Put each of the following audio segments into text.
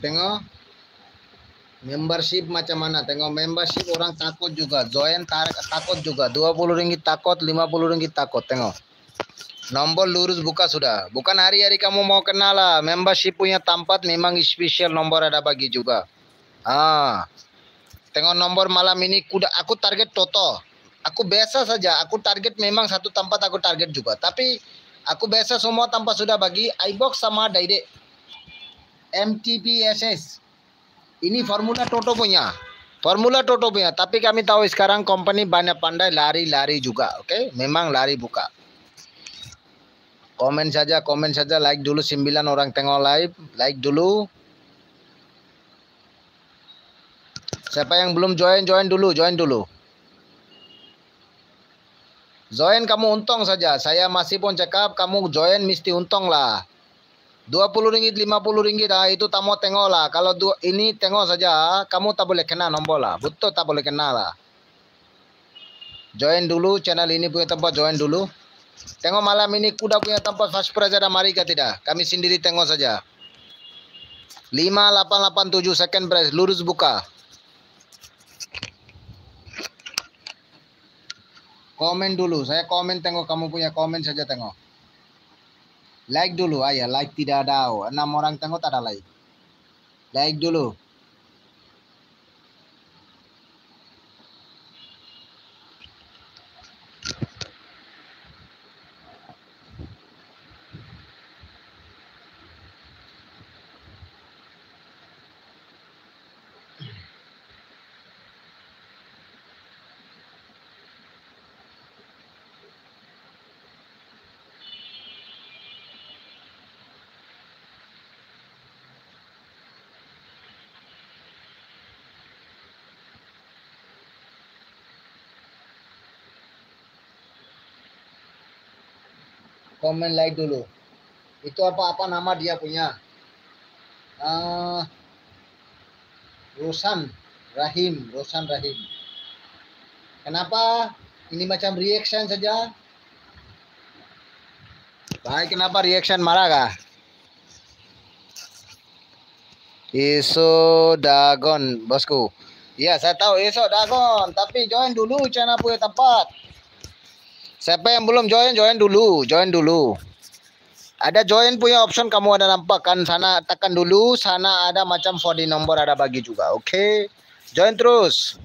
Tengok membership macam mana. Tengok membership orang takut juga. Join takut juga. 20 ringgit takut, 50 ringgit takut. Tengok. Nombor lurus buka sudah. Bukan hari-hari kamu mau kenal lah. Membership punya tempat memang spesial nombor ada bagi juga. Tengok nombor malam ini kuda. Aku target Toto. Aku biasa saja. Aku target memang satu tempat aku target juga. Tapi aku biasa semua tempat sudah bagi. iBox sama Direct. MTPSS. Ini formula Toto punya. Formula Toto punya. Tapi kami tahu sekarang company banyak pandai lari-lari juga. Oke? Memang lari buka. Komen saja. Like dulu 9 orang tengok live. Like dulu. Siapa yang belum join dulu. Join kamu untung saja. Saya masih pun cakap kamu join mesti untung lah. 20 ringgit, 50 ringgit itu tamu tengok lah. Kalau ini tengok saja, kamu tak boleh kena nombor lah. Betul tak boleh kena lah. Join dulu channel ini punya tempat, join dulu. Tengok malam ini kuda punya tempat first prize ada mari ke tidak? Kami sendiri tengok saja. 5887 second prize lurus buka. Komen dulu, saya komen tengok kamu punya komen saja tengok. Like dulu, ayah like tidak ada. 6 orang tengok tak ada like. Like dulu. Komen like dulu. Itu apa nama dia punya? Rosan Rahim. Kenapa? Ini macam reaction saja. Baik, kenapa reaction marah kah? Iso Dagon, bosku. Ya, saya tahu Iso Dagon. Tapi join dulu channel punya tempat. Siapa yang belum join dulu. Ada join punya option kamu ada nampak kan, sana tekan dulu, sana ada macam 4D nombor ada bagi juga. Oke. Join terus.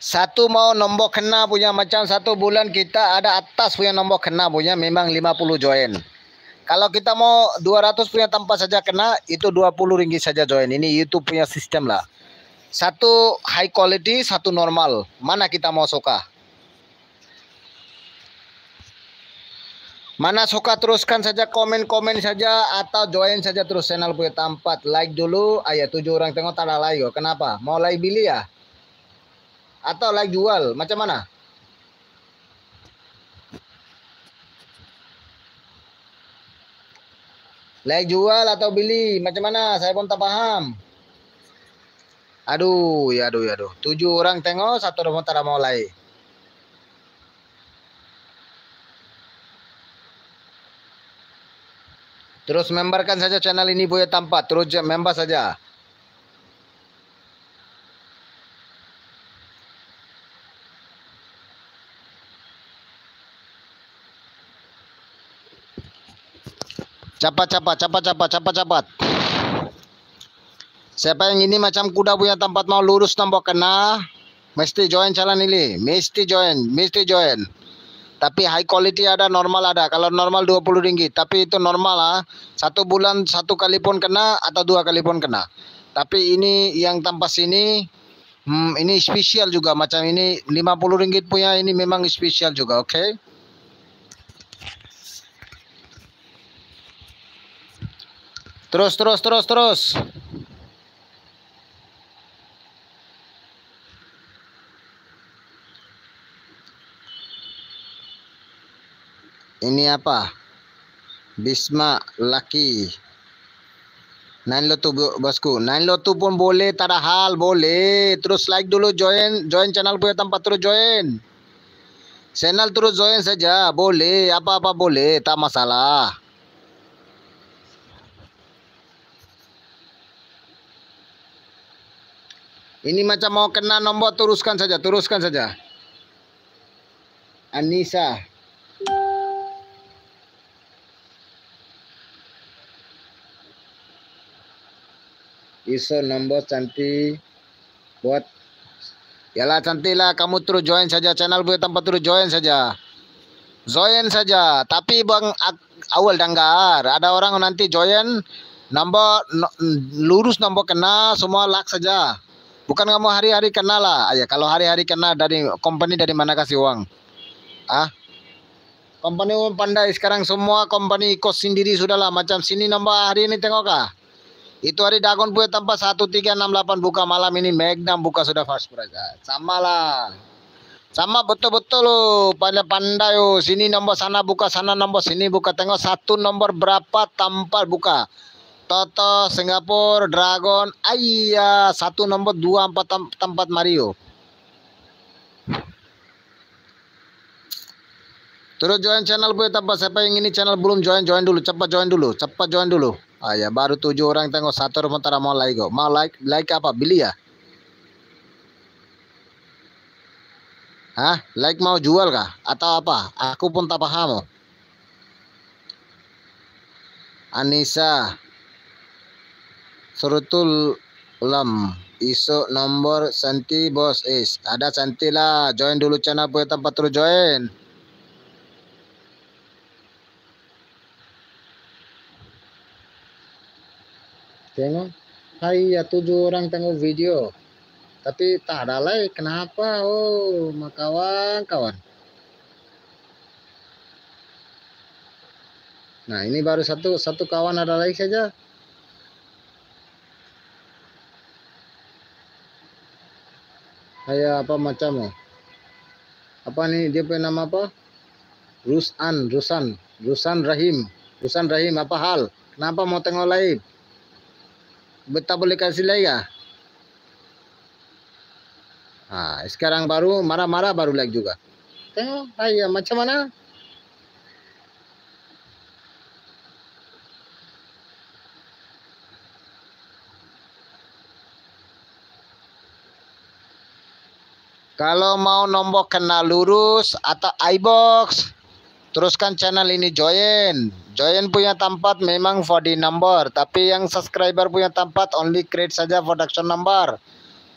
Satu mau nombor kena punya macam 1 bulan kita ada atas punya nombor kena punya memang 50 join. Kalau kita mau 200 punya tanpa saja kena itu 20 ringgit saja join. Ini YouTube punya sistem lah. Satu high quality, satu normal. Mana kita mau suka? Mana suka teruskan saja, komen saja atau join saja terus channel punya tempat. Like dulu, 7 orang tengok tak ada like. Kenapa? Mau like beli ya? Atau like jual? Macam mana? Like jual atau beli? Macam mana? Saya pun tak paham. Aduh. 7 orang tengok, 1 orang tak mau like. Terus memberkan saja channel ini punya tempat. Terus member saja. Cepat. Siapa yang ini macam kuda punya tempat mau lurus nombor kena, mesti join channel ini. Mesti join. Tapi high quality ada, normal ada. Kalau normal 20 ringgit. Tapi itu normal lah. 1 bulan 1 kali pun kena atau 2 kali pun kena. Tapi ini yang tanpa sini, ini spesial juga. Macam ini 50 ringgit punya ini memang spesial juga. Oke. Terus. Ini apa? Bisma Lucky. 9 lotu bosku. 9 lotu pun boleh, tak ada hal, boleh. Terus like dulu, join channel punya tempat, terus join. Channel terus join saja, boleh. Apa-apa boleh, tak masalah. Ini macam mau kena nombor, teruskan saja, teruskan saja. Anissa. Iso nombor cantik buat. Yalah cantik lah, kamu terus join saja channel Buaya Tampat, terus join saja. Join saja, tapi Bang awal danggar. Ada orang nanti join nombor lurus nombor kena semua lak saja. Bukan kamu hari-hari kena lah. Ya kalau hari-hari kena dari company dari mana kasih uang? Ah? Company pandai sekarang, semua company ikut sendiri sudahlah. Macam sini nombor hari ini tengok kah? Itu hari Dagon Buaya Tampat 1368 buka, malam ini Magnum buka sudah fast price. Sama lah. Sama betul-betul loh, pandai-pandai loh. Sini nombor sana buka, sana nombor sini buka. Tengok satu nombor berapa tempat buka. Toto, Singapura, Dragon, ayah satu nombor 24 tempat Mario. Terus join channel Buaya Tampat. Siapa yang ini channel belum join, join dulu. Cepat join dulu, cepat join dulu. Ya baru 7 orang tengok, satu sementara mau like kok. Mau like apa? Beli ya? Hah? Like mau jual kah? Atau apa? Aku pun tak paham. Anissa. Surutul Ulam. Isu nomor Santi bos is. Ada Santi lah. Join dulu channel Buaya Tampat, terus join. Tengok. Hai ya 7 orang tengok video. Tapi tak ada like. Kenapa? Oh, kawan-kawan. Nah, ini baru satu kawan ada like saja. Kayak apa macam? Apa nih dia punya nama apa? Rusan Rahim, apa hal? Kenapa mau tengok live? Betul boleh kasih like ya? Sekarang baru marah-marah baru like juga. Tengok, ayah macam mana? Kalau mau nombor kena lurus atau iBox, teruskan channel ini join. Join Buaya Tampat memang for the number, tapi yang subscriber Buaya Tampat only create saja production number.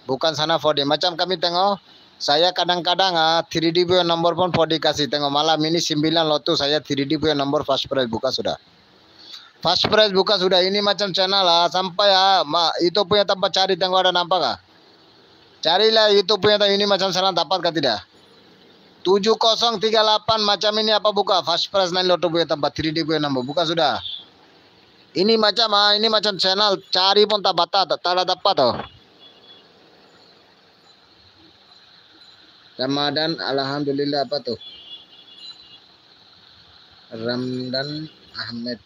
Bukan sana 4D. Macam kami tengok, saya kadang-kadang 3D punya nomor pun 4D kasih. Tengok malam ini 9 lotus saya 3D punya nomor fast price buka sudah. Fast price buka sudah. Ini macam channel sampai itu punya tempat cari, tengok ada nampak kah? Carilah YouTube punya ini macam sana, dapat kah tidak? 7038 macam ini apa buka? Fast price 9 lotus punya tempat 3D punya nomor buka sudah. Ini macam channel cari pun tak dapat oh. Ramadan, alhamdulillah apa tuh? Ramdan Ahmed.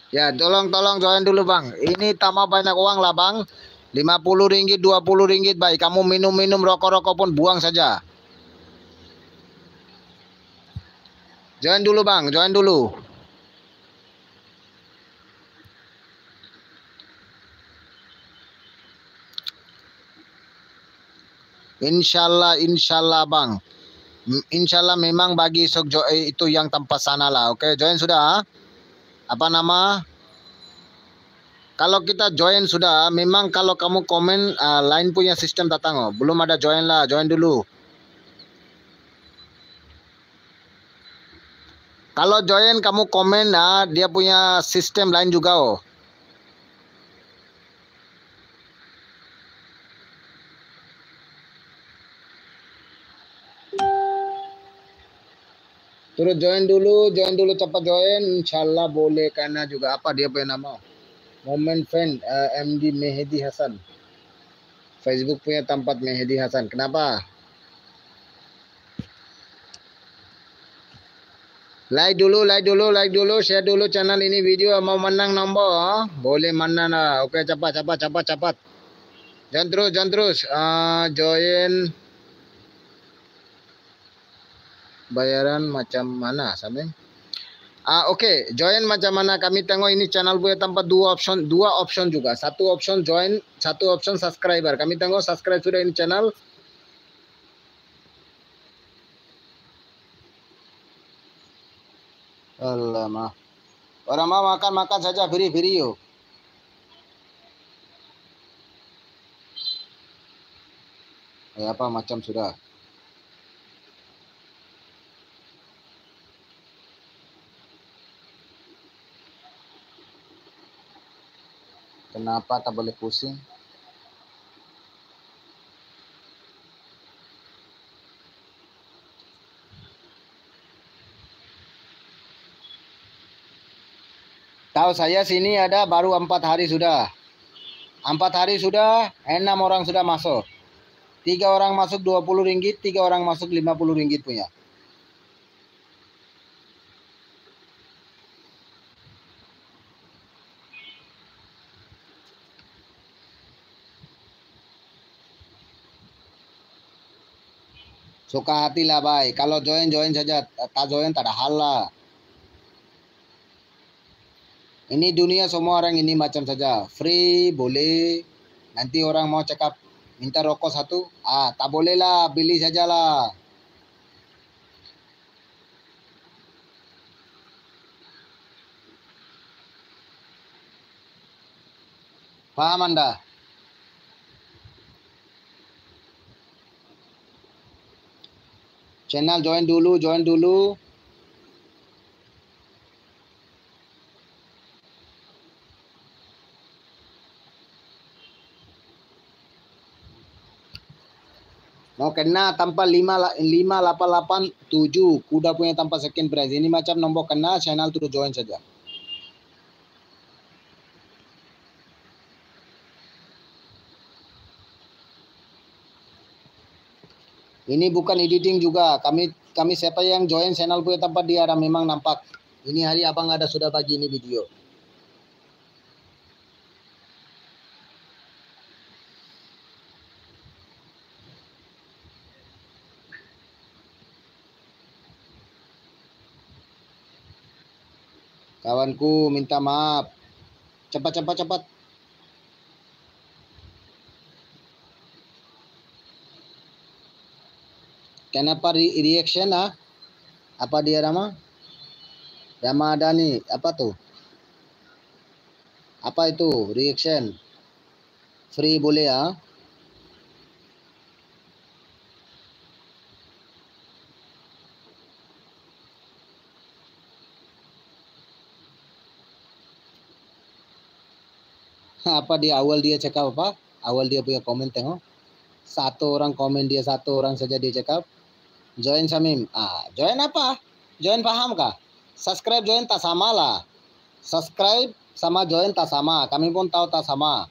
Ya, tolong join dulu bang. Ini tambah banyak uang lah bang. 50 ringgit, 20 ringgit baik. Kamu minum rokok-rokok pun buang saja. Join dulu bang, join dulu. Insyaallah bang. Insyaallah memang bagi itu yang tempat sana lah. Oke, join sudah. Apa nama? Kalau kita join sudah, memang kalau kamu komen lain punya sistem datang oh. Belum ada join lah, join dulu. Kalau join kamu komen dia punya sistem lain juga oh. Terus join dulu cepat join. Insyaallah boleh karena juga apa dia punya nama? Moment Fan MD Mehdi Hasan. Facebook punya tempat Mehdi Hasan. Kenapa? Like dulu, share dulu channel ini video. Mau menang nombor, boleh menang lah. Oke, cepat. Jangan terus. Join. Bayaran macam mana, Sameng? Oke, join macam mana kami tengok ini channel punya tanpa dua option juga. Satu option join, satu option subscriber. Kami tengok subscribe sudah ini channel. Alamak. Orang mau makan saja free yuk. Apa macam sudah. Kenapa tak boleh pusing? Tahu saya sini ada baru 4 hari sudah. 4 hari sudah, 6 orang sudah masuk. 3 orang masuk 20 ringgit, 3 orang masuk 50 ringgit punya. Suka hati lah, bhai. Kalau join saja, tak join tak ada hal lah. Ini dunia semua orang ini macam saja. Free boleh. Nanti orang mau cakap minta rokok satu. Tak boleh lah. Beli sajalah. Paham anda? Channel join dulu. Mau kena tanpa 5887 kuda punya tanpa second prize. Ini macam nombor kena channel terus join saja. Ini bukan editing juga. Kami siapa yang join channel punya tanpa dia ada memang nampak. Ini hari abang ada sudah bagi ini video. Kawanku minta maaf. Cepat. Kenapa reaction Apa dia nama? Ramadhani. Apa tuh? Apa itu? Reaction. Free boleh Apa dia awal dia cakap apa? Awal dia punya komen tengok. Satu orang komen dia, satu orang saja dia cakap. Join Samim. Join apa? Join paham kah? Subscribe join tak sama lah. Subscribe sama join tak sama. Kami pun tahu tak sama.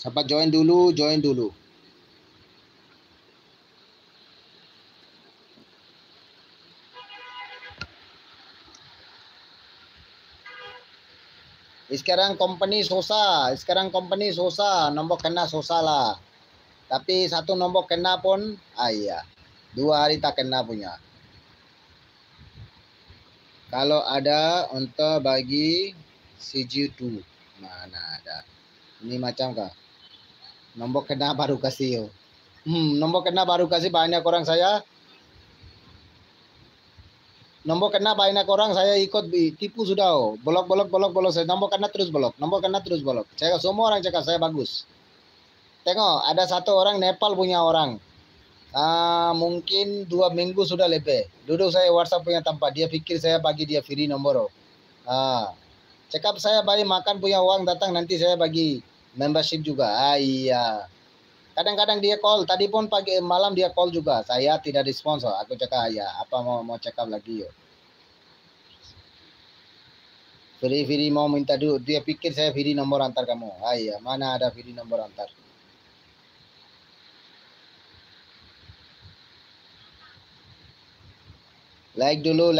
Siapa join dulu. Sekarang company susah. Nombor kena susah lah. Tapi satu nombor kena pun, iya. 2 hari tak kena punya. Kalau ada untuk bagi CG2. Mana ada. Ini macam kah? Nombor kena baru kasih. Nombor kena baru kasih banyak orang saya. Nombor kena banyak orang saya ikut tipu sudah. Blok. Saya nombor kena terus blok. Saya semua orang cakap saya bagus. Tengok ada satu orang Nepal punya orang. Mungkin 2 minggu sudah lebih. Duduk saya WhatsApp punya tempat. Dia pikir saya bagi dia free nomor. Cakap saya bagi makan punya uang datang nanti saya bagi membership juga. Iya. Kadang-kadang dia call. Tadi pun pagi malam dia call juga. Saya tidak respons. Aku cakap ya. Apa mau cakap lagi yo. Free mau minta duit. Dia pikir saya free nomor antar kamu. Ya, mana ada free nomor antar. Like dulu.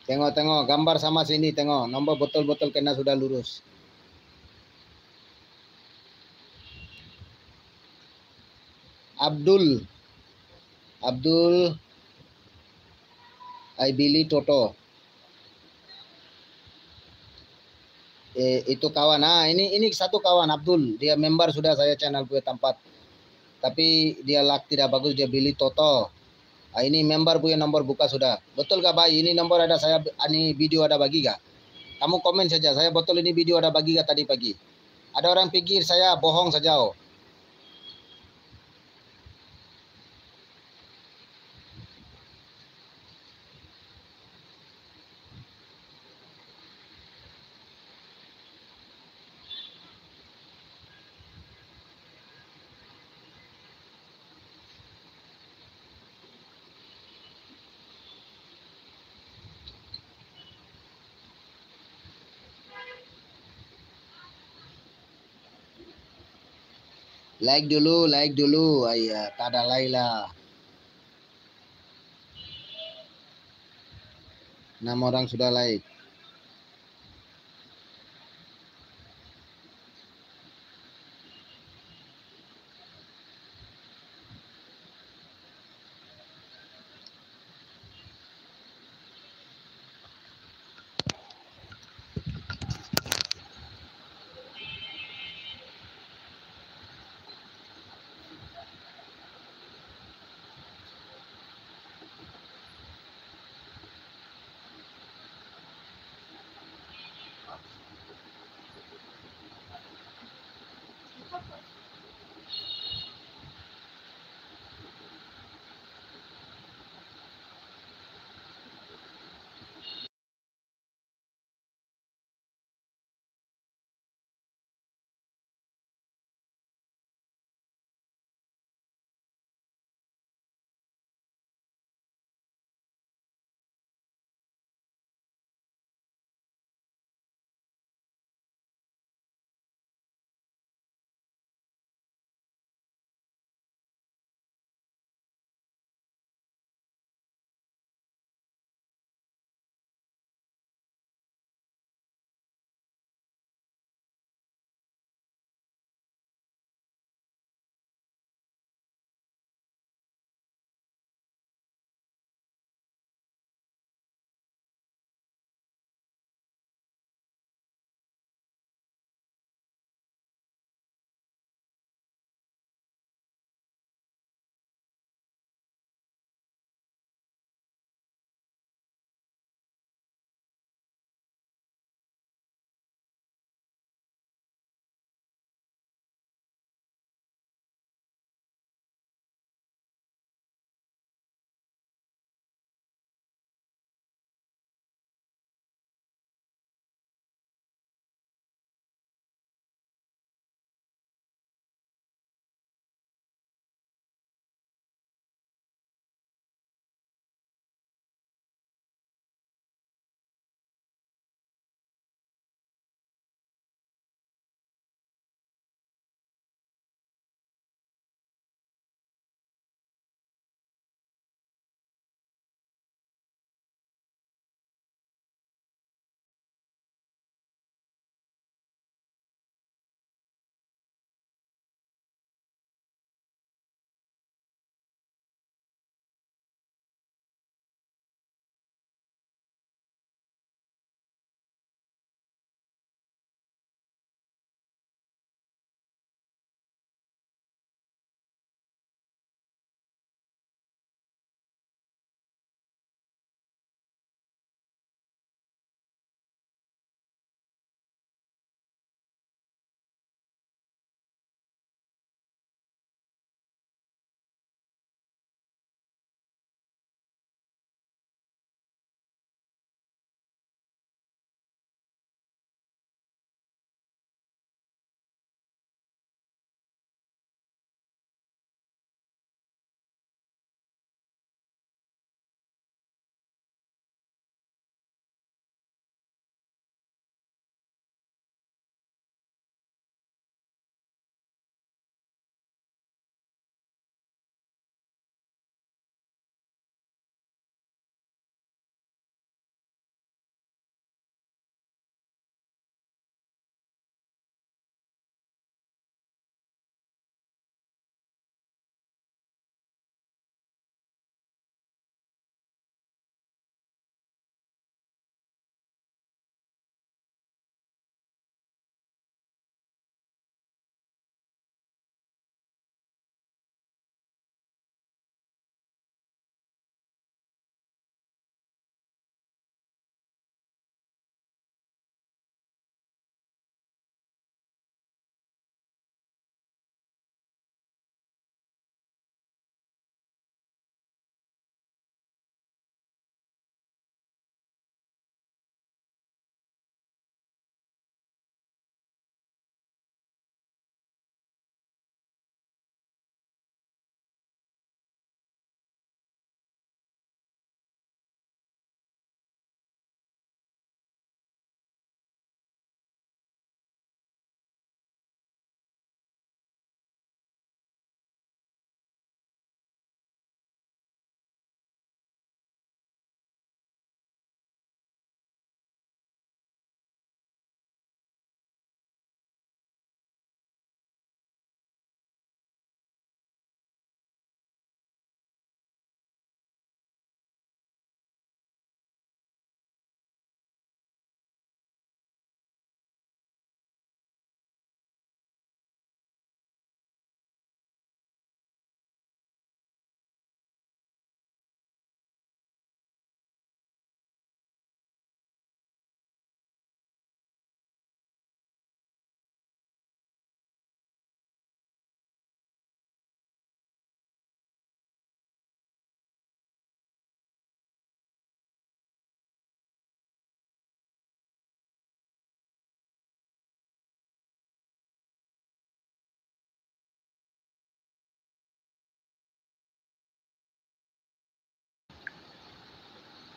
Tengok gambar sama sini, tengok nomor botol-botol kena sudah lurus. Abdul I Billy Toto. Itu kawan. Ini satu kawan Abdul. Dia member sudah saya channel punya tempat. Tapi dia lak tidak bagus, dia Billy Toto. Ini member punya nomor buka sudah. Betul gak Bay? Ini nomor ada saya, ini video ada bagi gak? Kamu komen saja. Saya betul ini video ada bagi gak tadi pagi? Ada orang pikir saya bohong saja. Like dulu. Ayah, tak ada Laila. 6 orang sudah like.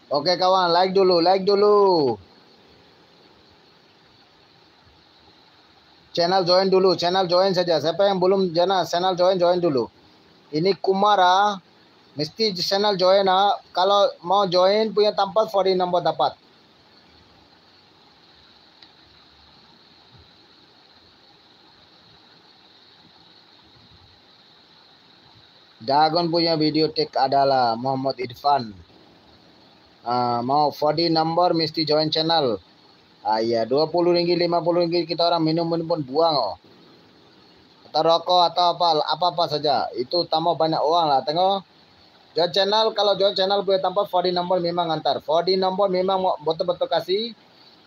Oke kawan, like dulu, like dulu. Channel join dulu, channel join saja. Siapa yang belum channel join dulu. Ini Kumara, mesti channel join ah. Kalau mau join punya tempat for di nombor dapat. Dragon punya video tag adalah Muhammad Irfan. Mau 40 number mesti join channel. Ya 20 ringgit, 50 ringgit kita orang minum pun buang oh. Atau rokok atau apa saja. Itu tambah banyak uang lah. Tengok. Join channel, kalau join channel punya tempat 40 number memang antar. 40 number memang betul-betul kasih.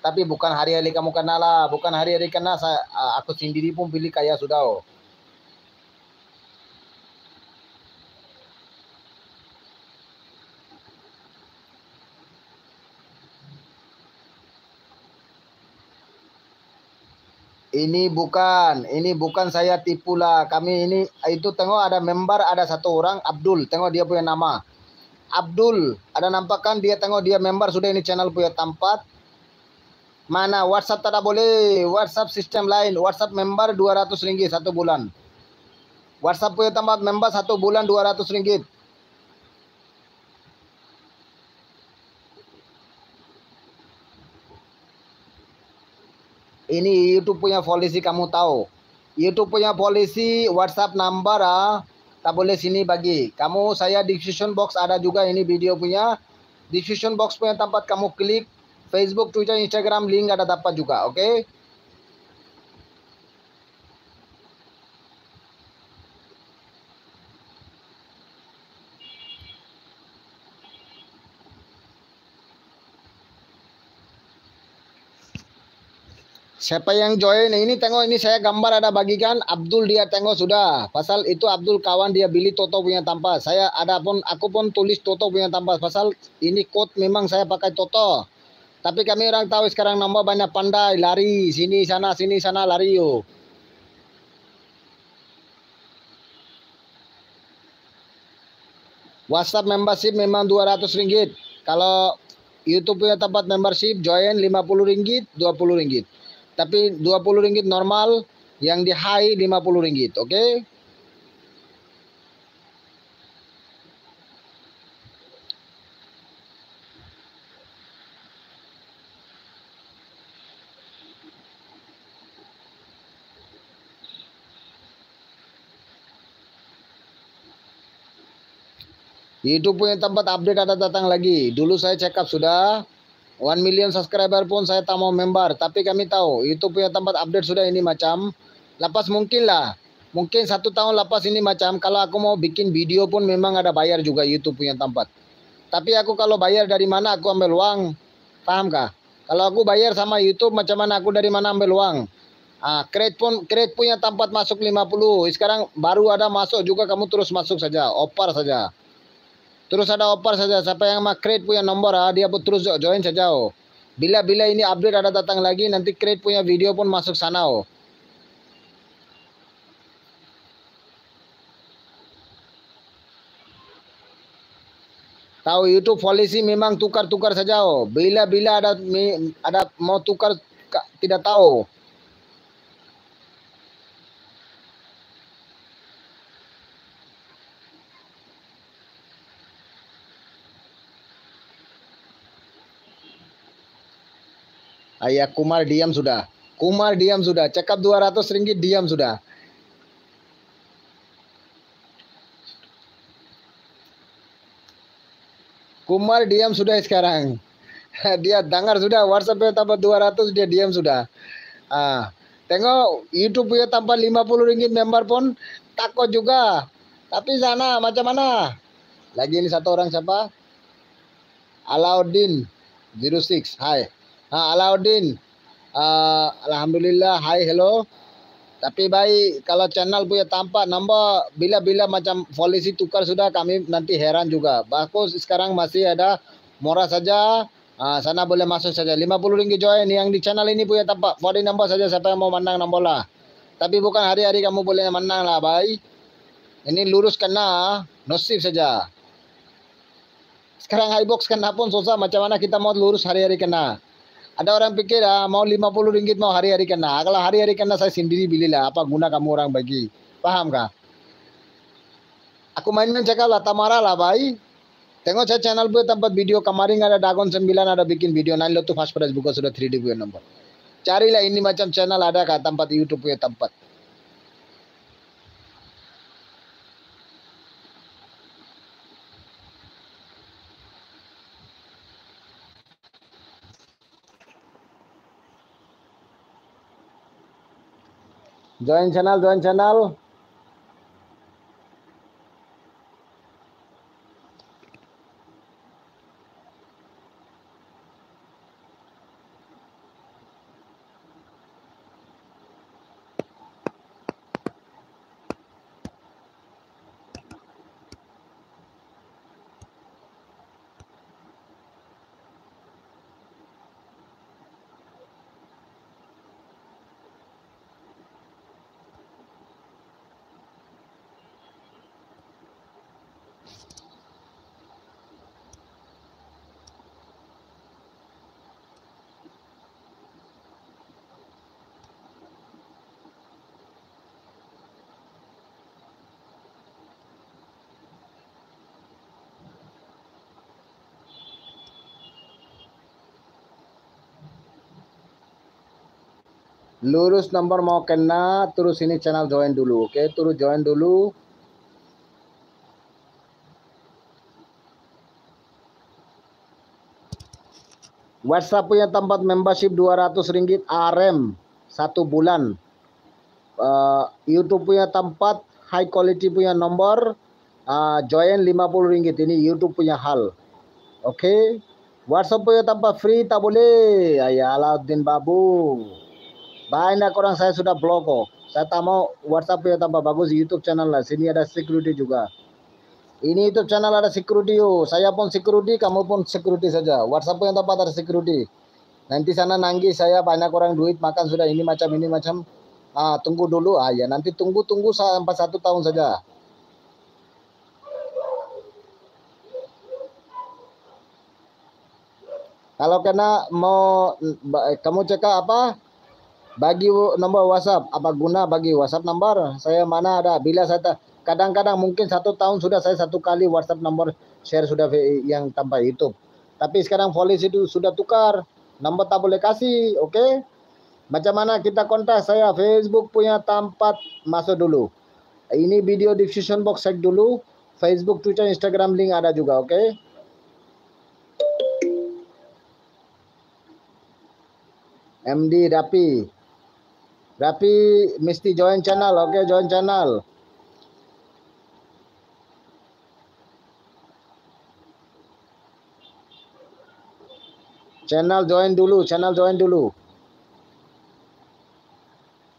Tapi bukan hari-hari kamu kena lah. Bukan hari-hari kena. Aku sendiri pun pilih kaya sudah oh. Ini bukan saya tipu lah. Kami ini itu tengok ada member, ada satu orang Abdul. Tengok dia punya nama. Abdul, ada nampak kan dia, tengok dia member sudah, ini channel punya tempat. Mana WhatsApp tak boleh. WhatsApp sistem lain. WhatsApp member 200 ringgit satu bulan. WhatsApp punya tempat member satu bulan 200 ringgit. Ini YouTube punya polisi, kamu tahu. YouTube punya polisi, WhatsApp number tak boleh sini bagi. Kamu saya description box ada juga ini video punya. Description box punya tempat kamu klik. Facebook, Twitter, Instagram link ada dapat juga, oke? Okay? Siapa yang join ini, tengok ini saya gambar ada bagikan. Abdul dia tengok sudah. Pasal itu Abdul kawan dia beli Toto punya tempat. Saya ada pun, aku pun tulis Toto punya tempat. Pasal ini code memang saya pakai Toto. Tapi kami orang tahu sekarang nambah banyak pandai lari sini sana lari yo. WhatsApp membership memang 200 ringgit. Kalau YouTube punya tempat membership join 50 ringgit, 20 ringgit. Tapi 20 ringgit normal, yang di high 50 ringgit, oke? Okay? YouTube punya tempat update ada datang lagi. Dulu saya check up sudah 1 million subscriber pun saya tak mau member. Tapi kami tahu YouTube punya tempat update sudah ini macam. Lepas mungkin lah. Mungkin 1 tahun lepas ini macam. Kalau aku mau bikin video pun memang ada bayar juga YouTube punya tempat. Tapi aku kalau bayar dari mana aku ambil uang. Paham kah? Kalau aku bayar sama YouTube macam mana aku dari mana ambil uang. Create punya tempat masuk 50. Sekarang baru ada masuk juga, kamu terus masuk saja. Opar saja. Terus ada offer saja. Siapa yang mau create punya nomor dia pun terus join saja oh. Bila ini update ada datang lagi, nanti create punya video pun masuk sana oh. Tahu YouTube polisi memang tukar-tukar saja oh. Bila ada mau tukar tidak tahu. Ayah Kumar diam sudah. Kumar diam sudah. Cekap 200 ringgit diam sudah. Kumar diam sudah sekarang. Dia dengar sudah WhatsApp tambah 200 dia diam sudah. Tengok YouTube punya tambah 50 ringgit member pun takut juga. Tapi sana macam mana? Lagi ini satu orang siapa? Alauddin 06. Hai. Alauddin. Alhamdulillah. Hai, hello. Tapi baik kalau channel punya tampak nombor bila macam polisi tukar sudah, kami nanti heran juga. Bagus sekarang masih ada murah saja. Sana boleh masuk saja. 50 ringgit join yang di channel ini punya tampak. Body number saja siapa yang mau menang nombor lah. Tapi bukan hari-hari kamu boleh menang lah, baik. Ini lurus kena nasib saja. Sekarang high box kena pun susah, macam mana kita mau lurus hari-hari kena. Ada orang pikir mau 50 ringgit mau hari-hari kena. Kalau hari-hari kena saya sendiri belilah. Apa guna kamu orang bagi? Paham kah? Aku main-main cakap lah, tak marah lah, bhai. Tengok saya channel punya tempat video kemarin ada Dagon 9 ada bikin video 9 lo tu fast price buka sudah 3D punya nomor. Carilah ini macam channel ada kah tempat YouTube punya tempat. Join channel, join channel. Lurus nomor mau kena, terus ini channel join dulu, oke? Terus join dulu. WhatsApp punya tempat membership 200 ringgit RM 1 bulan. YouTube punya tempat high quality punya nomor join 50 ringgit. Ini YouTube punya hal. Oke? WhatsApp punya tempat free tak boleh. Ya Alauddin Babu. Banyak orang saya sudah blok kok. Saya tak mau WhatsApp punya tambah bagus YouTube channel lah. Sini ada security juga. Ini YouTube channel ada security yo. Saya pun security, kamu pun security saja. WhatsApp punya tempat ada security. Nanti sana nangis saya banyak orang duit makan sudah ini macam ini macam. Tunggu dulu. Ya nanti tunggu sampai 1 tahun saja. Kalau kena mau kamu cekak apa? Bagi nomor WhatsApp, apa guna bagi WhatsApp nomor? Saya mana ada. Bila saya kadang-kadang mungkin 1 tahun sudah saya 1 kali WhatsApp nomor share sudah yang tanpa YouTube. Tapi sekarang polisi itu sudah tukar. Nomor tak boleh kasih, oke? Macam mana kita kontak saya? Facebook punya tempat masuk dulu. Ini video description box check dulu. Facebook, Twitter, Instagram link ada juga, oke? MD Rapi. Rapi mesti join channel, oke? Join channel. Channel join dulu.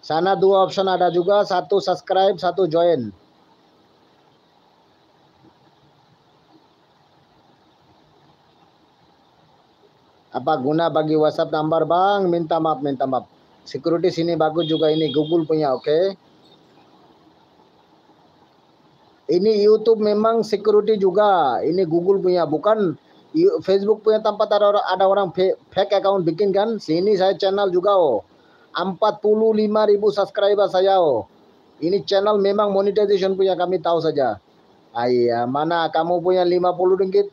Sana 2 option ada juga, 1 subscribe, 1 join. Apa guna bagi WhatsApp number bang? Minta maaf. Security sini bagus juga ini Google punya, oke? Ini YouTube memang security juga. Ini Google punya, bukan Facebook punya tempat ada orang fake account bikin kan? Sini saya channel juga 45.000 subscriber saya Ini channel memang monetization punya kami tahu saja. Mana kamu punya 50 ringgit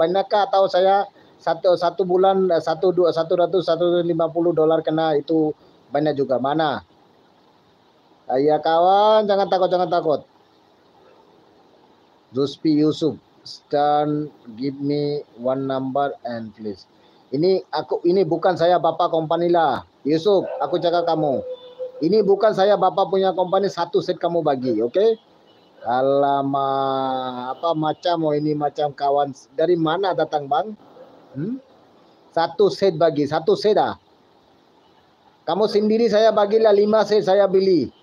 banyakkah atau saya satu bulan 150 dolar kena itu banyak juga mana? Kawan jangan takut. Ruspi Yusuf, Stan, give me 1 number and please. Ini bukan saya bapak company lah. Yusuf, aku cakap kamu. Ini bukan saya bapak punya company 1 set kamu bagi, oke? Alamak, apa macam ini macam kawan dari mana datang bang? 1 set bagi, 1 set Kamu sendiri saya bagilah 5 set saya beli.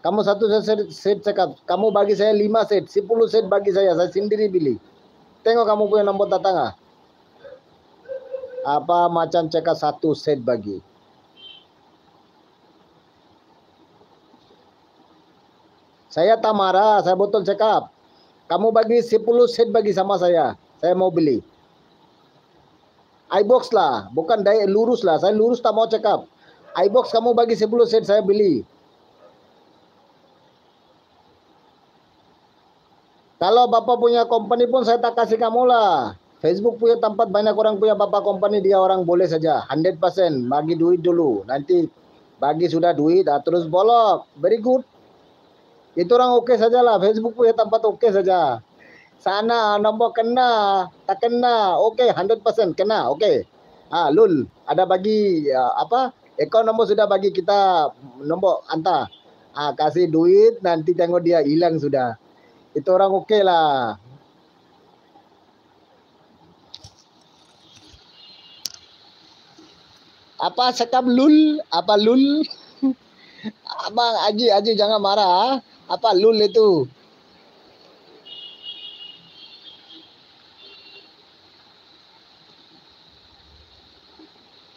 Kamu 1 set cakap, kamu bagi saya 5 set, 10 set bagi saya sendiri beli. Tengok kamu punya nombor datang Apa macam cakap 1 set bagi. Saya tak marah, saya betul cakap. Kamu bagi 10 set bagi sama saya mau beli. iBox lah, bukan lurus lah, saya lurus tak mau cakap. iBox kamu bagi 10 set saya beli. Kalau Bapak punya company pun saya tak kasih kamu lah. Facebook punya tempat banyak orang punya Bapak company, dia orang boleh saja 100% bagi duit dulu. Nanti bagi sudah duit terus bolok. Very good. Itu orang oke sajalah. Facebook punya tempat oke saja. Sana nombor kena, tak kena, oke 100% kena, oke. Lul, ada bagi apa? Account nombor sudah bagi kita nombor hantar. Kasih duit nanti tengok dia hilang sudah. Itu orang oke lah. Apa sekap lul? Apa lul? Abang Haji jangan marah. Apa lul itu?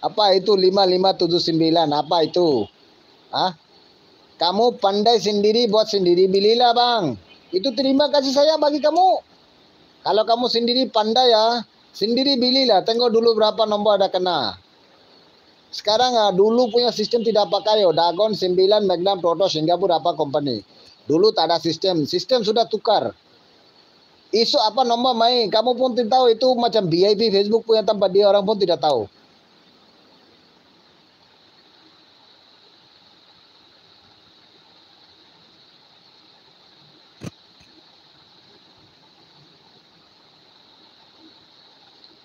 Apa itu 5579? Apa itu? Kamu pandai sendiri buat sendiri, belilah bang. Itu terima kasih saya bagi kamu. Kalau kamu sendiri pandai sendiri belilah. Tengok dulu berapa nombor ada kena. Sekarang dulu punya sistem tidak pakai Dagon 9, Magnum, Toto, Singapura apa company. Dulu tak ada sistem. Sistem sudah tukar. Isu apa nombor main. Kamu pun tidak tahu itu macam VIP Facebook punya tempat dia orang pun tidak tahu.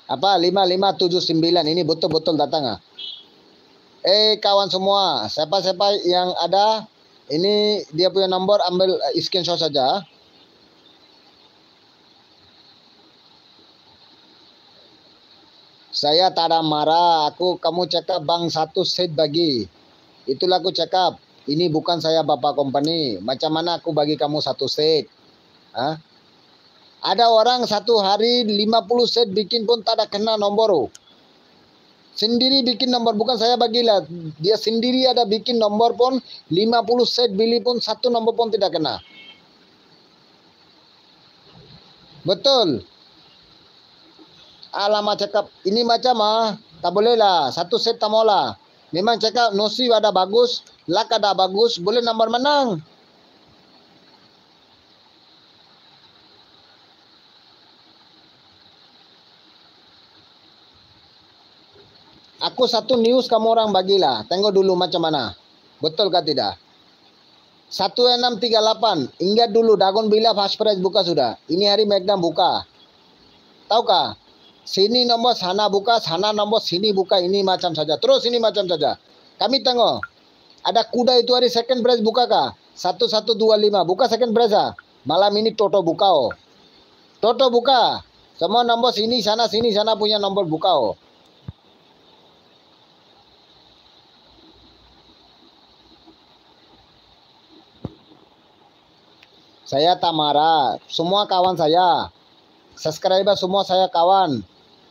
Apa 5579 ini betul-betul datang kawan semua, siapa-siapa yang ada ini dia punya nomor, ambil screenshot saja. Saya tak ada marah, kamu cakap bang 1 set bagi. Itulah aku cakap, ini bukan saya Bapak company. Macam mana aku bagi kamu 1 set? Ada orang 1 hari 50 set bikin pun tak ada kena nombor. Sendiri bikin nomor, bukan saya bagilah. Dia sendiri ada bikin nomor pun 50 set beli pun 1 nombor pun tidak kena. Betul. Alamak cakap ini macam tak boleh lah. 1 set tak mau lah. Memang cakap nosi ada bagus, lak ada bagus, boleh nomor menang. Aku 1 news kamu orang bagilah. Tengok dulu macam mana. Betul kah tidak? 1638. Ingat dulu Dagon bila fast price buka sudah. Ini hari Magnum buka. Tahukah? Sini nombor sana buka, sana nombor sini buka. Ini macam saja. Terus ini macam saja. Kami tengok. Ada kuda itu hari second price buka kah? 1125. Buka second price Malam ini Toto buka Toto buka. Semua nombor sini sana punya nombor buka Saya tak marah. Semua kawan saya. Subscriber semua saya kawan.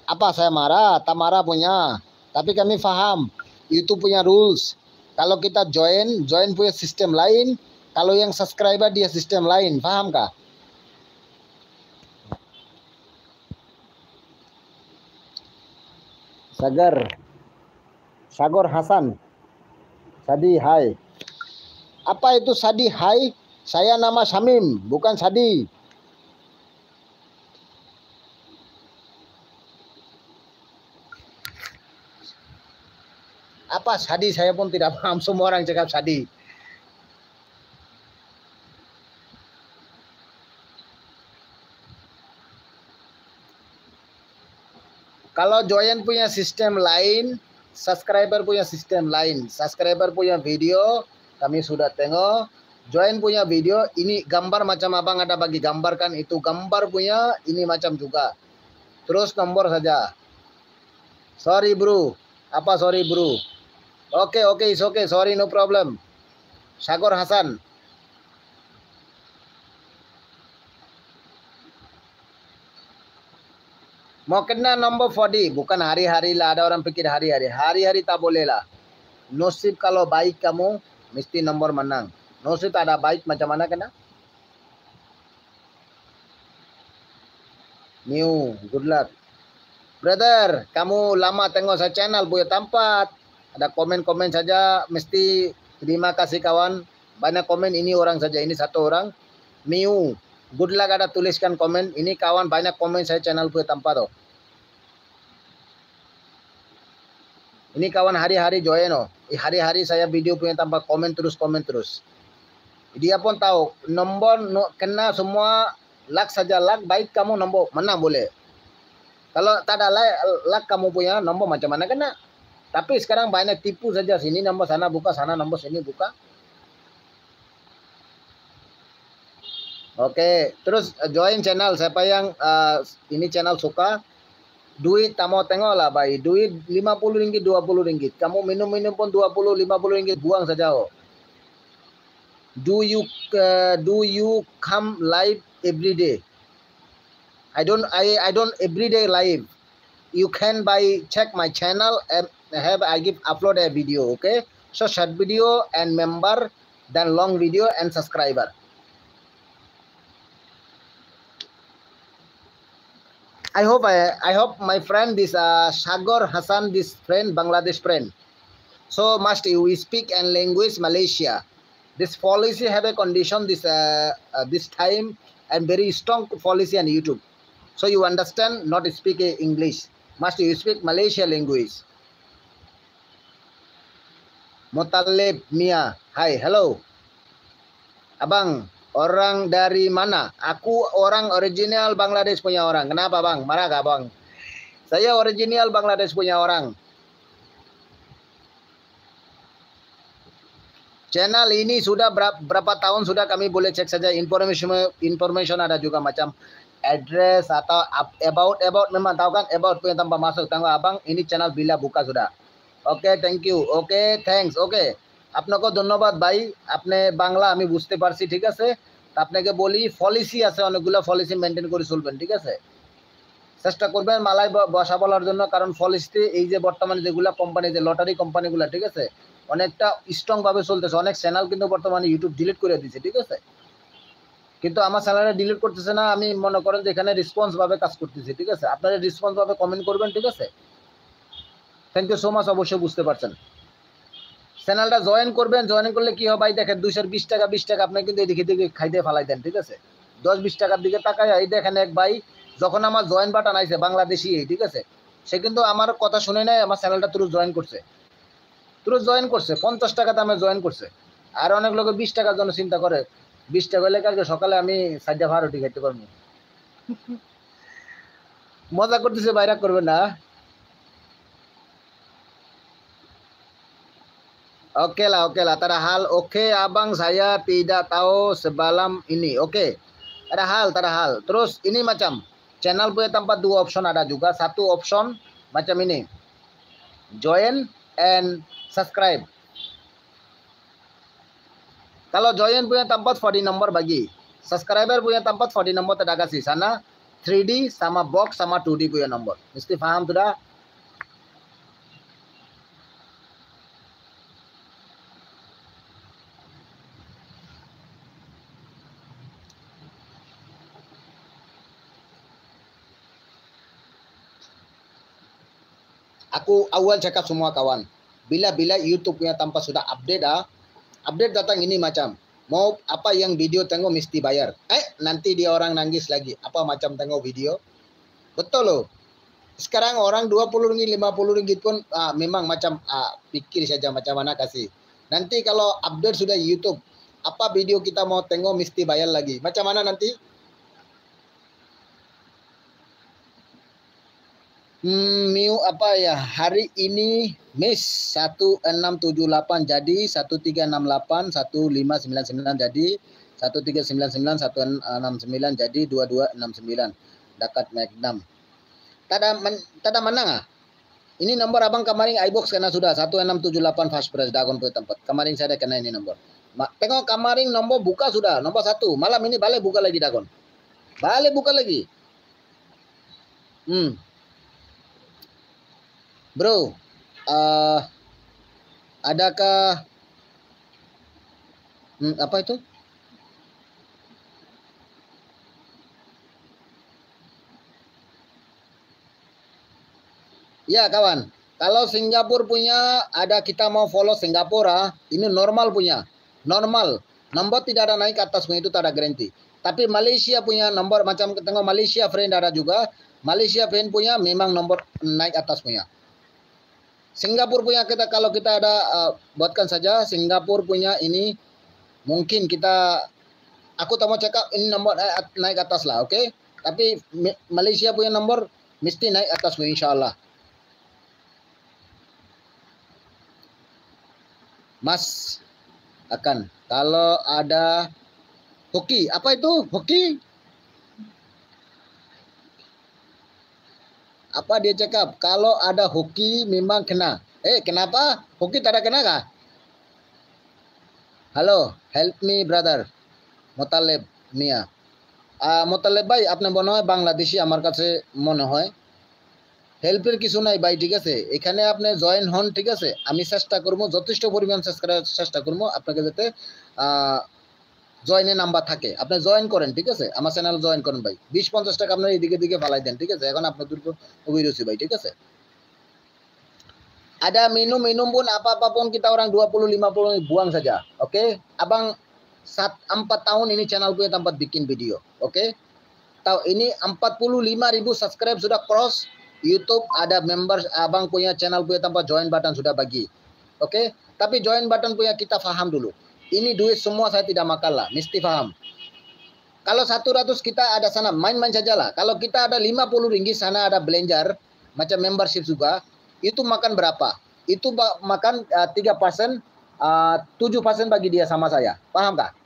Apa saya marah? Tak marah punya. Tapi kami faham. Itu punya rules. Kalau kita join punya sistem lain. Kalau yang subscriber dia sistem lain. Faham kah? Sagor Hasan. Sadi hai. Apa itu Sadi hai? Saya nama Syamim, bukan Sadi. Apa Sadi? Saya pun tidak paham. Semua orang cakap Sadi. Kalau join punya sistem lain, subscriber punya sistem lain. Subscriber punya video, kami sudah tengok. Join punya video, ini gambar macam abang ada bagi gambar kan. Itu gambar punya, ini macam juga. Terus nomor saja. Sorry bro. Apa sorry bro? Oke, it's okay. Sorry, no problem. Sagor Hasan. Mau kena nombor 4D. Bukan hari-hari lah. Ada orang pikir hari-hari. Hari-hari tak boleh lah. Nasib kalau baik kamu, mesti nomor menang. Nasib tak ada baik macam mana kena? Miu, good luck. Brother, kamu lama tengok saya channel Buya Tampat. Ada komen-komen saja, mesti terima kasih kawan. Banyak komen, ini orang saja, ini satu orang. Miu, good luck ada tuliskan komen. Ini kawan banyak komen saya channel Buya Tampat. Oh. Ini kawan hari-hari join. Oh. Hari-hari saya video Buya Tampat, komen terus. Dia pun tahu, nombor kena semua, luck saja, luck baik kamu nombor, mana boleh. Kalau tak ada luck kamu punya nombor macam mana kena. Tapi sekarang banyak tipu saja, sini nombor sana buka, sana nombor sini buka. Oke, terus join channel siapa yang ini channel suka. Duit tak mau tengok lah baik. Duit 50 ringgit, 20 ringgit. Kamu minum-minum pun 20, 50 ringgit, buang saja. Oh. Do you come live every day? I don't everyday live. You can check my channel and I upload a video, okay? So short video and member, then long video and subscriber. I hope my friend this Shagor Hassan, this friend, Bangladesh friend. So must you speak and language Malaysia. This policy have a condition this time and very strong policy on YouTube. So you understand, not speak English. Must you speak Malaysia language. Motalib Mia, hi, hello. Abang, orang dari mana? Aku orang original Bangladesh punya orang. Kenapa bang? Marah gak bang? Saya original Bangladesh punya orang. Channel ini sudah berapa tahun sudah kami boleh cek saja information ada juga macam address atau about memang tahu kan about punya tanpa masuk tangga abang ini channel bila buka sudah. Okay, thank you. Okay, thanks. Okay. আপনাকে ধন্যবাদ ভাই আপনি বাংলা আমি বুঝতে পারছি ঠিক আছে আপনাকে বলি পলিসি আছে অনেকগুলো পলিসি মেইনটেইন করে চলবেন ঠিক আছে চেষ্টা করবেন মালাই বসা বলার জন্য কারণ পলিসিতে এই যে বর্তমানে যেগুলা কোম্পানি যে লটারি কোম্পানিগুলো ঠিক আছে অনেকটা স্ট্রং ভাবে চলতেছে অনেক চ্যানেল কিন্তু বর্তমানে ইউটিউব ডিলিট করে দিয়েছে ঠিক আছে কিন্তু আমার চ্যানেলে ডিলিট করতেছে না আমি মনে করেন যে এখানে রেসপন্স ভাবে কাজ করতেছি ঠিক আছে আপনারা রেসপন্স ভাবে কমেন্ট করবেন ঠিক আছে থ্যাংক ইউ সো মাচ অবশ্যই বুঝতে পারছেন চ্যানেলটা জয়েন করবেন জয়েন করলে কি হবে ভাই দেখেন 220 টাকা 20 টাকা আপনি কিন্তু এদিকে দিকে খাইতে ফালাই দেন ঠিক আছে 10-20 টাকার দিকে তাকায় এই দেখেন এক ভাই যখন আমার জয়েন বাটন আইছে বাংলাদেশি ঠিক আছে সে কিন্তু আমার কথা শুনে নাই আমার চ্যানেলটা তুরুজ জয়েন করছে 50 টাকা দামে জয়েন করছে আর অনেক লোক 20 টাকার জন্য চিন্তা করে 20 টাকা হলে কালকে সকালে আমি সাইডা ভারটি খাইতে পারবো মজা করতেছে বাইরা করবে না Oke lah. Ada hal. Oke, abang saya tidak tahu sebalam ini. Oke, ada hal. Terus ini macam channel punya tempat dua option ada juga. Satu option macam ini, join and subscribe. Kalau join punya tempat 40 nomor bagi, subscriber punya tempat 40 nomor tidak kasih. Sana 3D sama box sama 2D punya nomor. Mesti paham sudah? Aku awal cakap semua kawan. Bila YouTube punya tanpa sudah update update datang ini macam mau apa yang video tengok mesti bayar. Nanti dia orang nangis lagi. Apa macam tengok video? Betul loh. Sekarang orang 20 ringgit 50 ringgit pun memang macam pikir saja macam mana kasih. Nanti kalau update sudah YouTube, apa video kita mau tengok mesti bayar lagi. Macam mana nanti? Miu apa ya hari ini Miss 1678 jadi 1368 1599 jadi 1399 169 jadi 2269 dekat Magnum. Tada menang Ini nomor abang kemarin iBox kena sudah 1678 fast press dagon ke tempat. Kemarin saya ada kena ini nomor. Tengok kemarin nomor buka sudah nomor 1. Malam ini balik buka lagi dagon. Balik buka lagi. Bro, adakah apa itu? Ya kawan, kalau Singapura punya ada kita mau follow Singapura, ini normal punya. Normal. Nombor tidak ada naik ke atas punya itu tak ada garanti. Tapi Malaysia punya nomor macam tengok Malaysia friend ada juga. Malaysia friend punya memang nomor naik atas punya. Singapura punya kita kalau kita ada buatkan saja Singapura punya ini mungkin kita aku tak mau cakap ini nomor naik atas lah, oke? Okay? Tapi Malaysia punya nomor mesti naik atas punya insyaallah. Mas akan kalau ada hoki apa itu hoki apa dia cakap kalau ada hoki memang kena kenapa hoki tak ada kena kah? Halo help me brother Motaleb मिया मोतालेब भाई आपने মনে হয় বাংলাদেশি আমার কাছে মনে হয় হেল্পের কিছু নাই ভাই ঠিক আছে এখানে আপনি জয়েন হন ঠিক আছে আমি চেষ্টা করব যথেষ্ট পরিমাণ চেষ্টা করব আপনাকে যাতে জয়েনের নাম্বার থাকে আপনি জয়েন করেন ঠিক আছে আমার চ্যানেল জয়েন করেন ভাই 20-50 টাকা আপনার এদিকে দিকে ফালাই দেন ঠিক আছে এখন আপনাদের অভিরুচি ভাই ঠিক আছে ada minum pun apa-apa pun kita orang 20-50 buang saja oke okay? Abang 4 tahun ini channel gue tempat bikin video oke okay? Tahu ini 45.000 subscribe sudah cross YouTube ada members abang punya channel punya tanpa join button sudah bagi. Oke, okay? Tapi join button punya kita paham dulu. Ini duit semua saya tidak makan lah, mesti paham. Kalau 100 kita ada sana main-main saja lah. Kalau kita ada 50 ringgit sana ada belanja macam membership juga, itu makan berapa? Itu makan 3%, 7% bagi dia sama saya. Paham tak?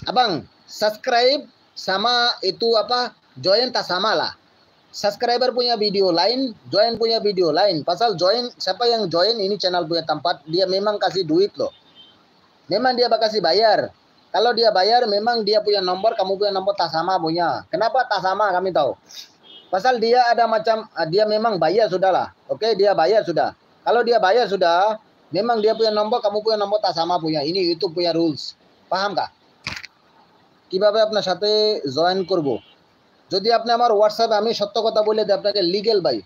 Abang, subscribe sama itu apa? Join tak sama lah. Subscriber punya video lain, join punya video lain. Pasal join, siapa yang join ini channel punya tempat, dia memang kasih duit loh. Memang dia bakal kasih bayar. Kalau dia bayar, memang dia punya nomor, kamu punya nomor tak sama punya. Kenapa tak sama kami tahu. Pasal dia ada macam, dia memang bayar sudah lah. Oke, dia bayar sudah. Kalau dia bayar sudah, memang dia punya nomor, kamu punya nomor tak sama punya. Ini YouTube punya rules. Paham kah? কিভাবে আপনার সাথে জয়েন করব যদি আপনি আমার হোয়াটসঅ্যাপে আমি সত্য কথা বলে দিই আপনাকে লিগ্যাল ভাই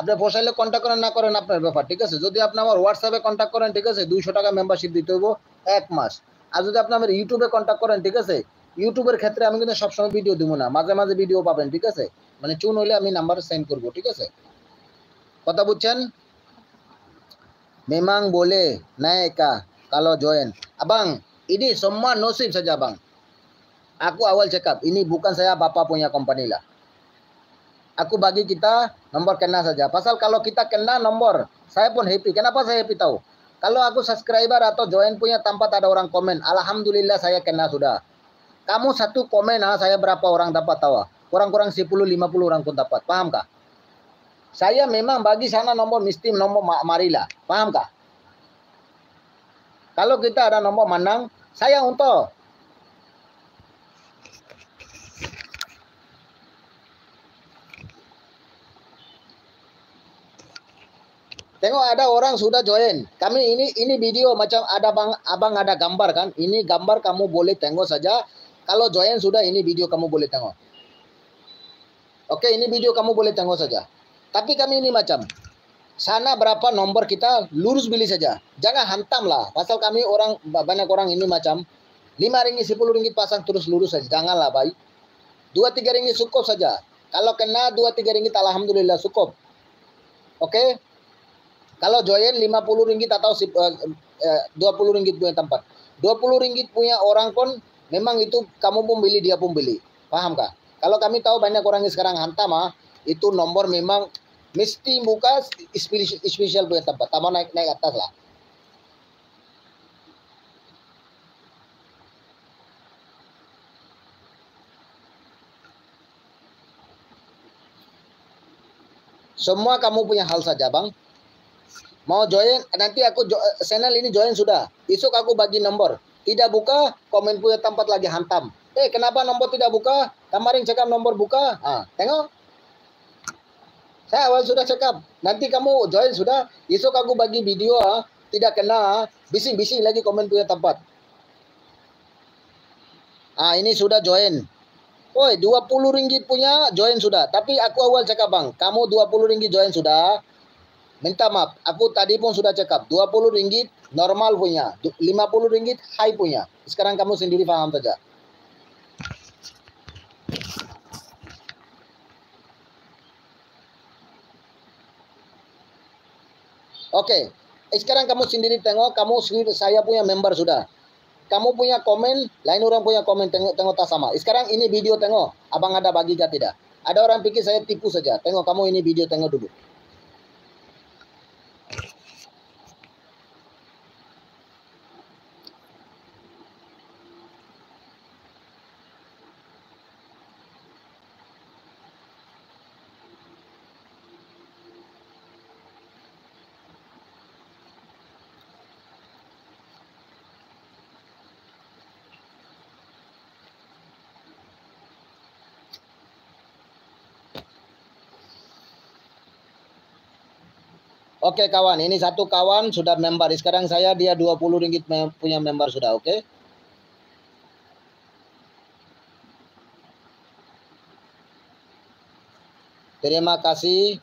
আপনি পোষাইলে কন্টাক্ট করেন না করেন আপনার ব্যাপার ঠিক আছে যদি আপনি আমার হোয়াটসঅ্যাপে কন্টাক্ট করেন ঠিক আছে 200 টাকা মেম্বারশিপ দিতে হইব 1 মাস আর যদি আপনি আমার ইউটিউবে কন্টাক্ট করেন ঠিক আছে ইউটিউবের ক্ষেত্রে আমি কিন্তু সবসময় ভিডিও দিব না মাঝে মাঝে ভিডিও পাবেন ঠিক আছে মানে চুন হইলে আমি নাম্বার সেন্ড করব ঠিক আছে কথা বুঝছেন memang boleh naik kah kalau join abang ini semua nasib saja bang. Aku awal cakap, ini bukan saya bapak punya company lah. Aku bagi kita nomor kena saja. Pasal kalau kita kena nomor, saya pun happy. Kenapa saya happy tahu? Kalau aku subscriber atau join punya tanpa ada orang komen, alhamdulillah saya kena sudah. Kamu satu komen, saya berapa orang dapat tahu? Kurang-kurang 10-50 orang pun dapat. Paham kah? Saya memang bagi sana nomor mesti nomor marilah. Paham kah? Kalau kita ada nomor menang, saya untuk. Tengok ada orang sudah join. Kami ini video macam ada abang ada gambar kan. Ini gambar kamu boleh tengok saja. Kalau join sudah ini video kamu boleh tengok. Oke, ini video kamu boleh tengok saja. Tapi kami ini macam sana berapa nomor kita lurus pilih saja. Jangan hantam lah. Pasal kami orang banyak orang ini macam 5 ringgit 10 ringgit pasang terus lurus saja. Janganlah baik. 2-3 ringgit cukup saja. Kalau kena 2-3 ringgit alhamdulillah cukup. Oke. Kalau join 50 ringgit atau 20 ringgit punya tempat. 20 ringgit punya orang pun memang itu kamu pun beli, dia pun beli. Paham kah? Kalau kami tahu banyak orang yang sekarang hantam itu nomor memang mesti buka spesial punya tempat. Tambah naik atas lah. Semua kamu punya hal saja bang. Mau join, nanti aku channel ini join sudah. Esok aku bagi nomor. Tidak buka, komen punya tempat lagi hantam. Kenapa nomor tidak buka? Kemarin cakap nomor buka. Tengok. Saya awal sudah cakap. Nanti kamu join sudah. Esok aku bagi video. Tidak kena. Bising-bising lagi komen punya tempat. Ini sudah join. Oi, 20 ringgit punya join sudah. Tapi aku awal cakap bang, kamu 20 ringgit join sudah. Minta maaf, aku tadi pun sudah cakap 20 ringgit normal punya, 50 ringgit high punya. Sekarang kamu sendiri paham saja. Oke, sekarang kamu sendiri tengok, saya punya member sudah. Kamu punya komen, lain orang punya komen, tengok tak sama. Sekarang ini video tengok, abang ada bagi ke tidak? Ada orang pikir saya tipu saja. Tengok kamu ini video tengok dulu. Oke kawan, ini satu kawan sudah member. Sekarang saya dia 20 ringgit punya member sudah, oke? Terima kasih.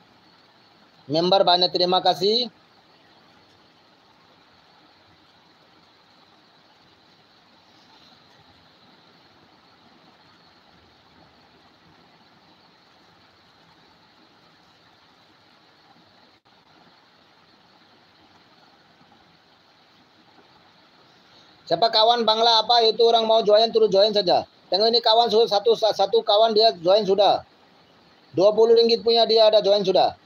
Member banyak terima kasih. Siapa kawan Bangla apa itu orang mau join terus join saja. Tengok ini kawan satu kawan dia join sudah. 20 ringgit punya dia ada join sudah.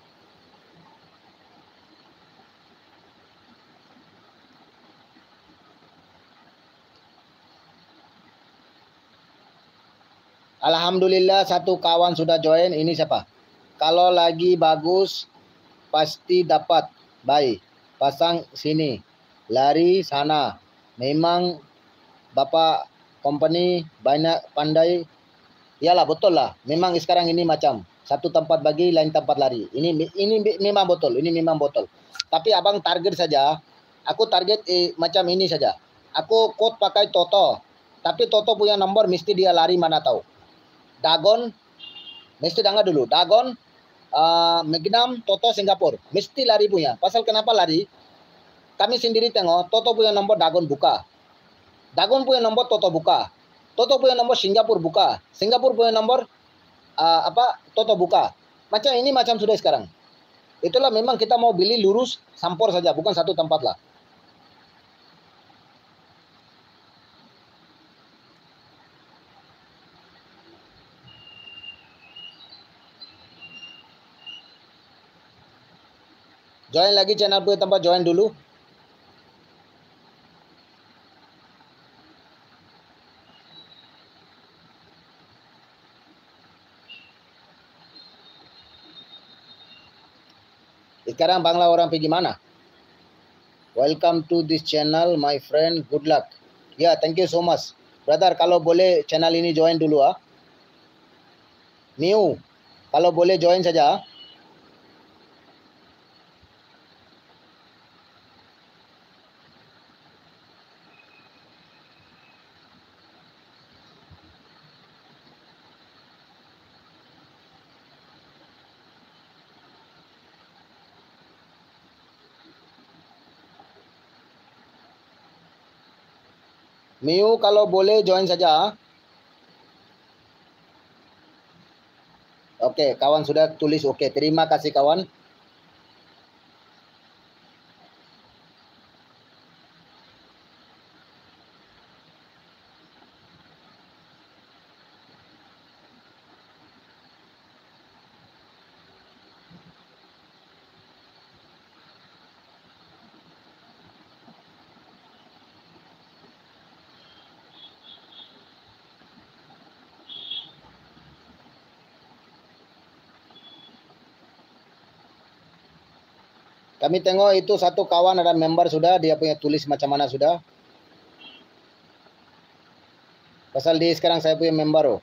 Alhamdulillah satu kawan sudah join. Ini siapa? Kalau lagi bagus pasti dapat. Baik. Pasang sini. Lari sana. Memang Bapak company banyak pandai. Iyalah betul lah. Memang sekarang ini macam satu tempat bagi lain tempat lari. Ini memang betul. Ini memang betul. Tapi abang target saja. Aku target macam ini saja. Aku quote pakai Toto. Tapi Toto punya nomor mesti dia lari mana tahu. Dagon, mesti dengar dulu. Dagon, Magnum, Toto, Singapura. Mesti lari punya. Pasal kenapa lari? Kami sendiri tengok, Toto punya nomor Dagon buka. Dagon punya nomor Toto buka. Toto punya nomor Singapura buka. Singapura punya nomor Toto buka. Macam ini macam sudah sekarang. Itulah memang kita mau beli lurus sampor saja, bukan satu tempat lah. Join lagi channel punya tempat join dulu. Sekarang Bangla orang pergi mana? Welcome to this channel, my friend. Good luck. Yeah, thank you so much. Brother, kalau boleh channel ini join dulu ah. New, kalau boleh join saja. Miu kalau boleh join saja. Oke, kawan sudah tulis oke. Terima kasih kawan. Kami tengok itu satu kawan ada member sudah, dia punya tulis macam mana sudah. Pasal dia sekarang saya punya member. Oh.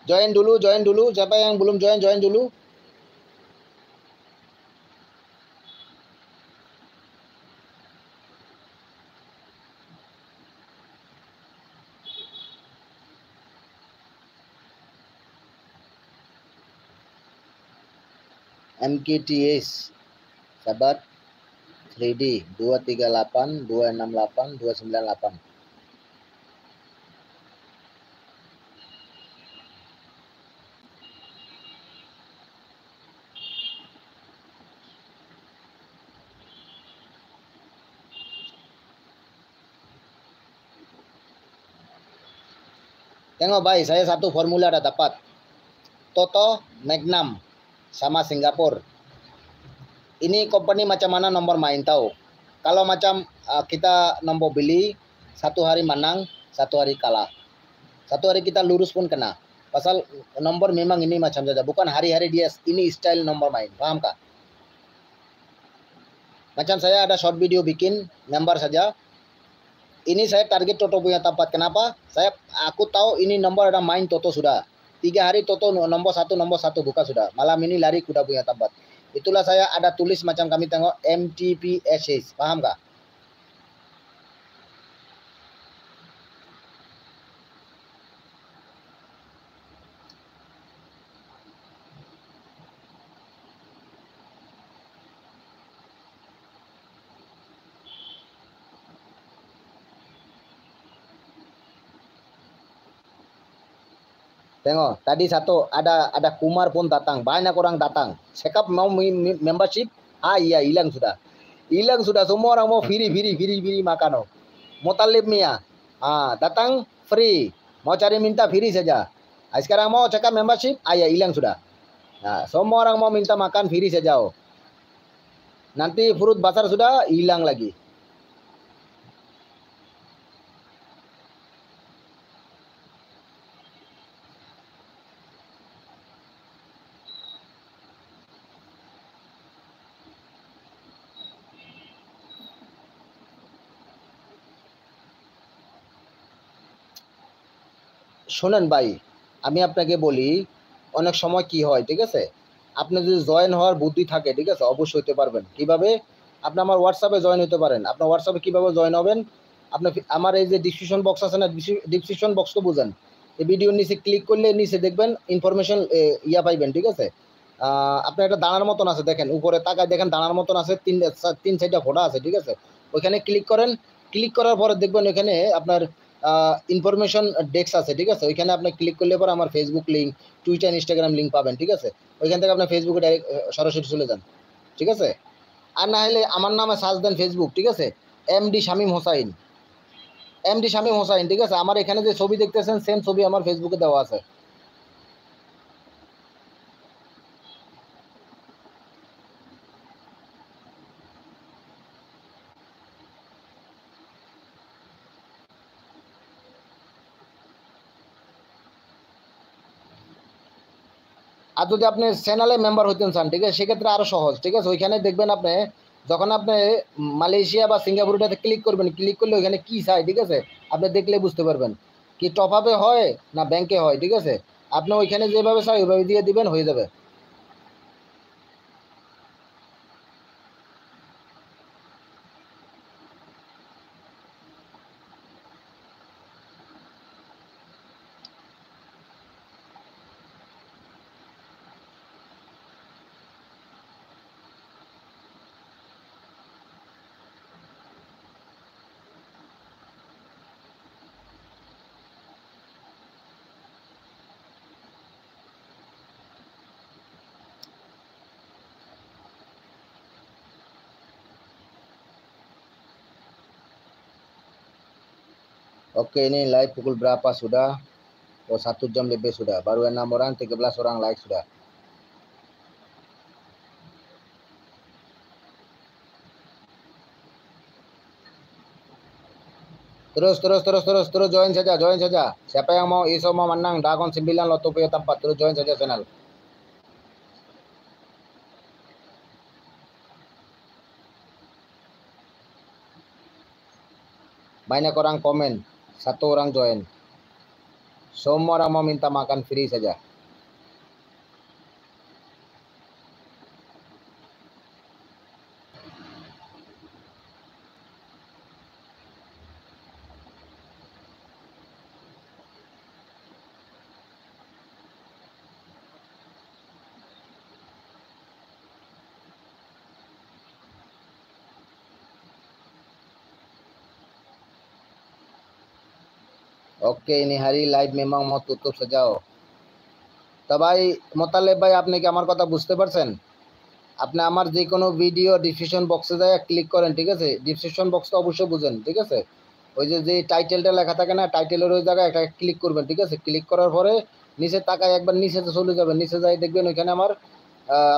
Join dulu. Siapa yang belum join, join dulu. MKTS, sahabat 3D 238 268 298. Tengok baik, saya satu formula dah dapat. Toto, Magnum, sama Singapura. Ini company macam mana nomor main tahu. Kalau macam kita nombor beli, satu hari menang, satu hari kalah. Satu hari kita lurus pun kena. Pasal nomor memang ini macam saja. Bukan hari-hari dia ini style nomor main. Faham kah? Macam saya ada short video bikin, nomor saja. Ini saya target Toto punya tempat. Kenapa? Aku tahu ini nomor ada main Toto sudah. 3 hari Toto nomor satu buka sudah. Malam ini lari kuda punya tempat. Itulah saya ada tulis macam kami tengok MTPSH. Paham kah? Tengok, tadi satu ada Kumar pun datang, banyak orang datang. Sekap mau membership, iya hilang sudah. Hilang sudah, semua orang mau free makan. Mau talib Mia, datang free. Mau cari minta free saja. Sekarang mau cekap membership, iya hilang sudah. Nah, semua orang mau minta makan free saja. Nanti fruit basar sudah hilang lagi. শোনেন ভাই, আমি আপনাকে বলি, অনেক সময় কি হয়, ঠিক আছে? আপনি যদি জয়েন হওয়ার বুদ্ধি থাকে, ঠিক আছে, অবশ্যই হতে পারবেন। কিভাবে? আপনি আমার হোয়াটসঅ্যাপে জয়েন হতে পারেন। আপনার হোয়াটসঅ্যাপে কিভাবে জয়েন হবেন? আপনি আমার এই যে ডিসক্রিপশন বক্স আছে না, ডিসক্রিপশন বক্স তো বুঝেন। এই ভিডিওর নিচে ক্লিক করলে নিচে দেখবেন ইনফরমেশন ইয়া পাইবেন, ঠিক আছে? আপনার একটা দানার মতন আছে, দেখেন উপরে তাকায় দেখেন দানার মতন আছে, তিন চারটা ফোটা আছে, ঠিক আছে? ওইখানে ক্লিক করেন। ক্লিক করার পরে দেখবেন ওইখানে আপনার ইনফরমেশন ডেস্ক আছে, ঠিক আছে? ওইখানে আপনি ক্লিক করলে পরে আমার Facebook link, Twitter, Instagram link পাবেন, ঠিক আছে? ওইখান থেকে আপনার ফেসবুকে ডাইরেক্ট সরাসরি চলে যান, ঠিক আছে? আর না হলে আমার নামে সার্চ দেন ফেসবুক, ঠিক আছে? এমডি শামীম হোসাইন, এমডি শামীম হোসাইন, ঠিক আছে? আমার এখানে যে ছবি দেখতেছেন সেম ছবি আমার ফেসবুকে দেওয়া আছে। আর যদি আপনি চ্যানেলে মেম্বার হইতেন চান, ঠিক আছে, সেক্ষেত্রে আরো সহজ, ঠিক আছে? ওইখানে দেখবেন আপনি যখন আপনি মালয়েশিয়া বা সিঙ্গাপুরটাতে ক্লিক করবেন, ক্লিক করলে ওইখানে কি চাই, ঠিক আছে? আপনি দেখলে বুঝতে পারবেন কি টপ আপে হয় না ব্যাংকে হয়, ঠিক আছে? আপনি ওইখানে যেভাবে চাই ওইভাবে দিয়ে দিবেন, হয়ে যাবে। Oke, ini live pukul berapa sudah? Oh, 1 jam lebih sudah. Baru 6 orang, 13 orang like sudah. Terus join saja. Siapa yang mau iso mau menang Dragon 9 Loto punya tempat, terus join saja channel. Banyak orang komen, 1 orang join. Semua orang mau minta makan free saja. Oke, ini hari live memang mau tutup saja. তো ভাই মোতালেব ভাই, আপনি কি আমার কথা বুঝতে পারছেন? আপনি আমার যে কোনো ভিডিও ডিসক্রিপশন বক্সে যায় ক্লিক করেন, ঠিক আছে? ডিসক্রিপশন বক্সটা অবশ্যই বুঝেন, ঠিক আছে? ওই যে টাইটেলটা লেখা থাকে না, টাইটেলের ওই জায়গায় একটা ক্লিক করবেন, ঠিক আছে? ক্লিক করার পরে নিচে তাকায় একবার নিচে চলে যাবেন, নিচে যাই দেখবেন ওইখানে আমার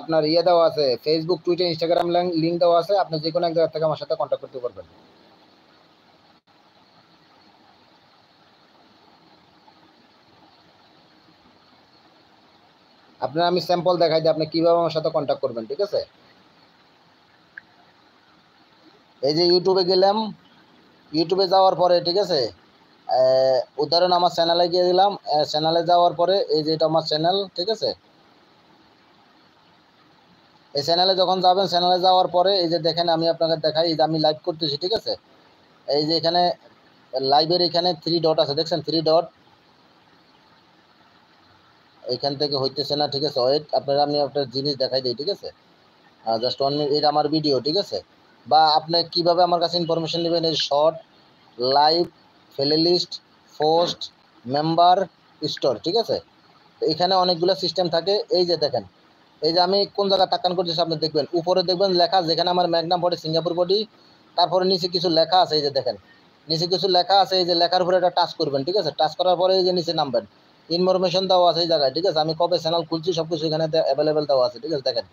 আপনার ইয়ে দেওয়া আছে, ফেসবুক, টুইটার, ইনস্টাগ্রাম লিঙ্ক দেওয়া আছে। আপনি যে কোনো এক জায়গা থেকে আমার সাথে কন্ট্যাক্ট করতে পারবেন। আপনার আমি স্যাম্পল দেখাই দিই আপনি কিভাবে আমার সাথে কন্ট্যাক্ট করবেন, ঠিক আছে? এই যে ইউটিউবে গেলাম, ইউটিউবে যাওয়ার পরে, ঠিক আছে, উদাহরণ আমার চ্যানেলে গিয়ে দিলাম, চ্যানেলে যাওয়ার পরে এই যে এটা আমার চ্যানেল, ঠিক আছে? এই চ্যানেলে যখন যাবেন, চ্যানেলে যাওয়ার পরে এই যে দেখেন আমি আপনাকে দেখাই, এই যে আমি লাইভ করতেছি, ঠিক আছে? এই যে এখানে লাইভের এখানে 3 ডট আছে, দেখছেন 3 ডট? এখান থেকে হইতেছে না, ঠিক আছে? ওয়েট, আমি আপনার জিনিস দেখাই দিই, ঠিক আছে? জাস্ট 1 মিনিট। এটা আমার ভিডিও, ঠিক আছে? বা আপনি কিভাবে আমার কাছে ইনফরমেশন নেবেন, এই short, live, playlist, post, member, store, ঠিক আছে? এখানে অনেকগুলো সিস্টেম থাকে। এই যে দেখেন, এই যে আমি কোন জায়গা তাকান করতেছি আপনি দেখবেন, উপরে দেখবেন লেখা, যেখানে আমার ম্যাগনাম বডি, সিঙ্গাপুর বডি, তারপরে নিচে কিছু লেখা আছে, এই যে দেখেন নিচে কিছু লেখা আছে, এই যে লেখার উপরে এটা টাচ করবেন, ঠিক আছে? টাচ করার পরে এই যে নিচে নামবেন, ইনফরমেশন দেওয়া আছে এই জায়গায়, ঠিক আছে? আমি কবে চ্যানেল খুলছি সবকিছু এখানে অ্যাভেলেবেল দেওয়া আছে, ঠিক আছে? দেখেন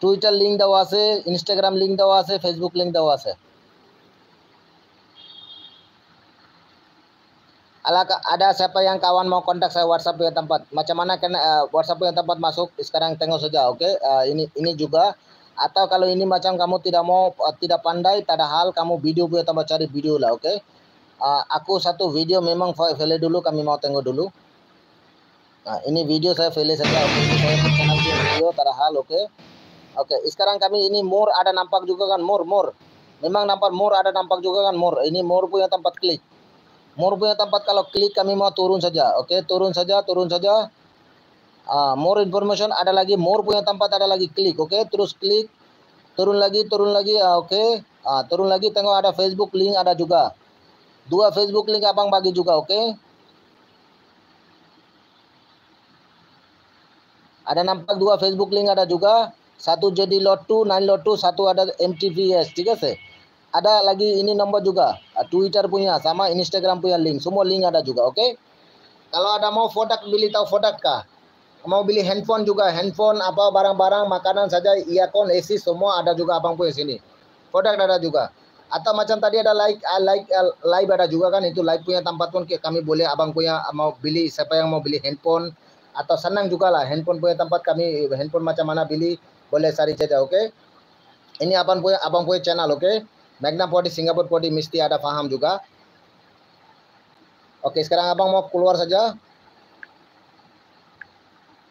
টুইটার লিঙ্ক দেওয়া আছে, ইনস্টাগ্রাম লিঙ্ক দেওয়া আছে, ফেসবুক লিঙ্ক দেওয়া আছে। Ada siapa yang kawan mau kontak saya WhatsApp punya tempat? Macam mana kan WhatsApp punya tempat masuk? Sekarang tengok saja, oke? Ini juga. Atau kalau ini macam kamu tidak mau, tidak pandai, tak ada hal, kamu video punya tempat, cari video lah, oke? Aku satu video memang play dulu, kami mau tengok dulu. Ini video saya play saja, oke? Ini saya channel video, tak ada hal, oke? Oke, sekarang kami ini more ada nampak juga kan, more. Memang nampak more, ada nampak juga kan more. Ini more punya tempat klik. More punya tempat kalau klik kami mau turun saja, oke? Turun saja. More information ada lagi, more punya tempat ada lagi, klik, oke? Terus klik, turun lagi, oke? Turun lagi, tengok ada Facebook link ada juga. 2 Facebook link abang bagi juga, oke? Ada nampak 2 Facebook link ada juga. Satu jadi lot 2, 9 lot 2, satu ada MTVS, ঠিক আছে? Ada lagi ini nomor juga, Twitter punya sama Instagram punya link, semua link ada juga, oke? Kalau ada mau produk, beli tahu produk kah? Mau beli handphone juga, handphone apa barang-barang makanan saja, earphone, AC semua ada juga abang punya sini. Produk ada juga. Atau macam tadi ada live ada juga kan, itu live punya tempat pun kami boleh abang punya mau beli, siapa yang mau beli handphone atau senang juga lah handphone punya tempat, kami handphone macam mana beli boleh cari saja, oke? Ini abang punya channel, oke? Magnum Podi, Singapore Podi, mesti ada paham juga. Oke, sekarang abang mau keluar saja.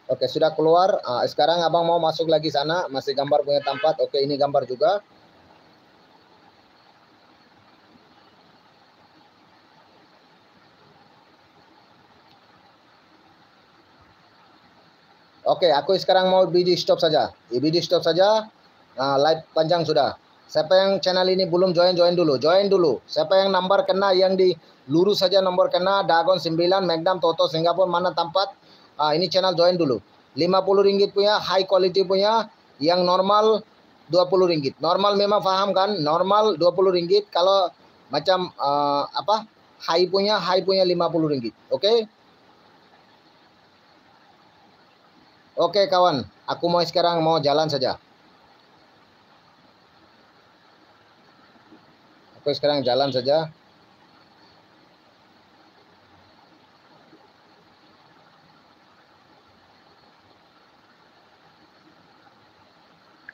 Oke, sudah keluar. Sekarang abang mau masuk lagi sana, masih gambar punya tempat. Oke, ini gambar juga. Oke, aku sekarang mau video stop saja. Video stop saja. Live panjang sudah. Siapa yang channel ini belum join dulu. Siapa yang nomor kena, yang di lurus saja nomor kena, Dagon 9, Magnum, Toto, Singapura, mana tempat? Ini channel join dulu. 50 ringgit punya, high quality punya, yang normal 20 ringgit. Normal memang paham kan? Normal 20 ringgit. Kalau macam high punya 50 ringgit. Oke? Oke kawan, aku mau sekarang mau jalan saja. Aku sekarang jalan saja.